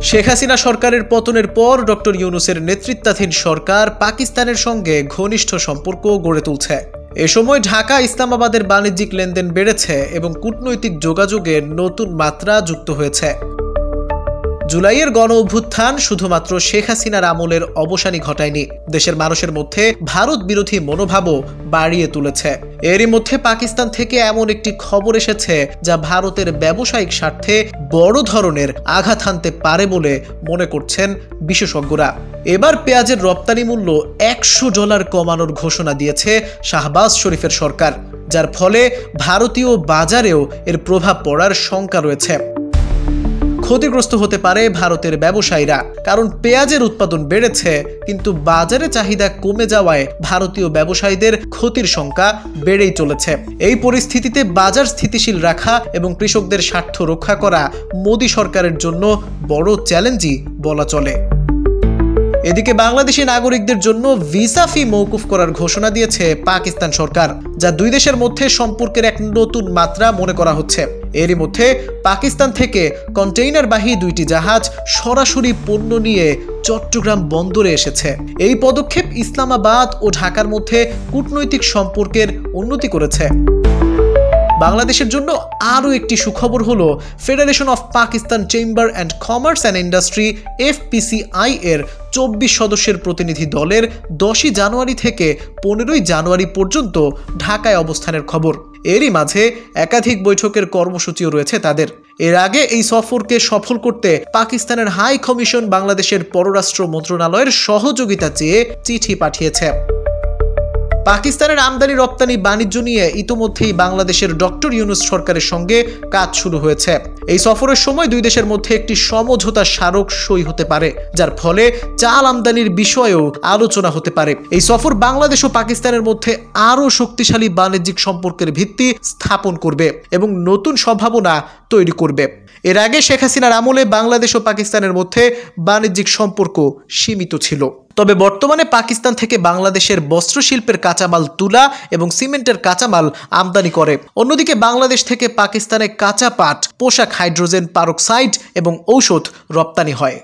শেখ হাসিনা সরকারের পতনের পর ডক্টর ইউনূসের নেতৃত্বাধীন সরকার পাকিস্তানের সঙ্গে ঘনিষ্ঠ সম্পর্ক গড়ে তুলছে। এ সময় ঢাকা ইসলামাবাদের বাণিজ্যিক লেনদেন বেড়েছে এবং কূটনৈতিক যোগাযোগের নতুন মাত্রা যুক্ত হয়েছে। জুলাইয়ের গণ অভ্যুত্থান শুধুমাত্র শেখ হাসিনার আমলের অবসানই ঘটায়নি, দেশের মানুষের মধ্যে ভারত বিরোধী মনোভাবও বাড়িয়ে তুলেছে। এরই মধ্যে পাকিস্তান থেকে এমন একটি খবর এসেছে যা ভারতের ব্যবসায়িক স্বার্থে বড় ধরনের আঘাত হানতে পারে বলে মনে করছেন বিশেষজ্ঞরা। এবার পেঁয়াজের রপ্তানি মূল্য $100 কমানোর ঘোষণা দিয়েছে শাহবাজ শরীফের সরকার, যার ফলে ভারতীয় বাজারেও এর প্রভাব পড়ার শঙ্কা রয়েছে। ক্ষতিগ্রস্ত হতে পারে ভারতের ব্যবসায়ীরা, কারণ পেঁয়াজের উৎপাদন বেড়েছে কিন্তু বাজারে চাহিদা কমে যাওয়ায় ভারতীয় ব্যবসায়ীদের ক্ষতির সংখ্যা বেড়েই চলেছে। এই পরিস্থিতিতে বাজার স্থিতিশীল রাখা এবং কৃষকদের স্বার্থ রক্ষা করা মোদী সরকারের জন্য বড় চ্যালেঞ্জই বলা চলে। এদিকে বাংলাদেশি নাগরিকদের জন্য ভিসা ফি মওকুফ করার ঘোষণা দিয়েছে পাকিস্তান সরকার, যা দুই দেশের মধ্যে সম্পর্কের এক নতুন মাত্রা মনে করা হচ্ছে। এরই মধ্যে পাকিস্তান থেকে কন্টেইনারবাহী 2টি জাহাজ সরাসরি পণ্য নিয়ে চট্টগ্রাম বন্দরে এসেছে। এই পদক্ষেপ ইসলামাবাদ ও ঢাকার মধ্যে কূটনৈতিক সম্পর্কের উন্নতি করেছে। বাংলাদেশের জন্য আরও একটি সুখবর হলো federation of Pakistan chamber and commerce and industry FPCI এর 24 সদস্যের প্রতিনিধি দলের 10ই জানুয়ারি থেকে 15ই জানুয়ারি পর্যন্ত ঢাকায় অবস্থানের খবর। এরই মাঝে একাধিক বৈঠকের কর্মসূচিও রয়েছে তাদের। এর আগে এই সফরকে সফল করতে পাকিস্তানের হাই কমিশন বাংলাদেশের পররাষ্ট্র মন্ত্রণালয়ের সহযোগিতা চেয়ে চিঠি পাঠিয়েছে। পাকিস্তানের আমদানি রপ্তানি বাণিজ্য নিয়ে ইতোমধ্যেই বাংলাদেশের ডক্টর ইউনূস সরকারের সঙ্গে কাজ শুরু হয়েছে। এই সফরের সময় দুই দেশের মধ্যে একটি সমঝোতা স্মারক সই হতে পারে, যার ফলে চাল আমদানির বিষয়েও আলোচনা হতে পারে। এই সফর বাংলাদেশ ও পাকিস্তানের মধ্যে আরও শক্তিশালী বাণিজ্যিক সম্পর্কের ভিত্তি স্থাপন করবে এবং নতুন সম্ভাবনা তৈরি করবে। এর আগে শেখ হাসিনার আমলে বাংলাদেশ ও পাকিস্তানের মধ্যে বাণিজ্যিক সম্পর্ক সীমিত ছিল। তবে বর্তমানে পাকিস্তান থেকে বাংলাদেশের বস্ত্রশিল্পের কাঁচামাল, তুলা এবং সিমেন্টের কাঁচামাল আমদানি করে। অন্যদিকে বাংলাদেশ থেকে পাকিস্তানে কাঁচা পাট, পোশাক, হাইড্রোজেন পারক্সাইড এবং ঔষধ রপ্তানি হয়।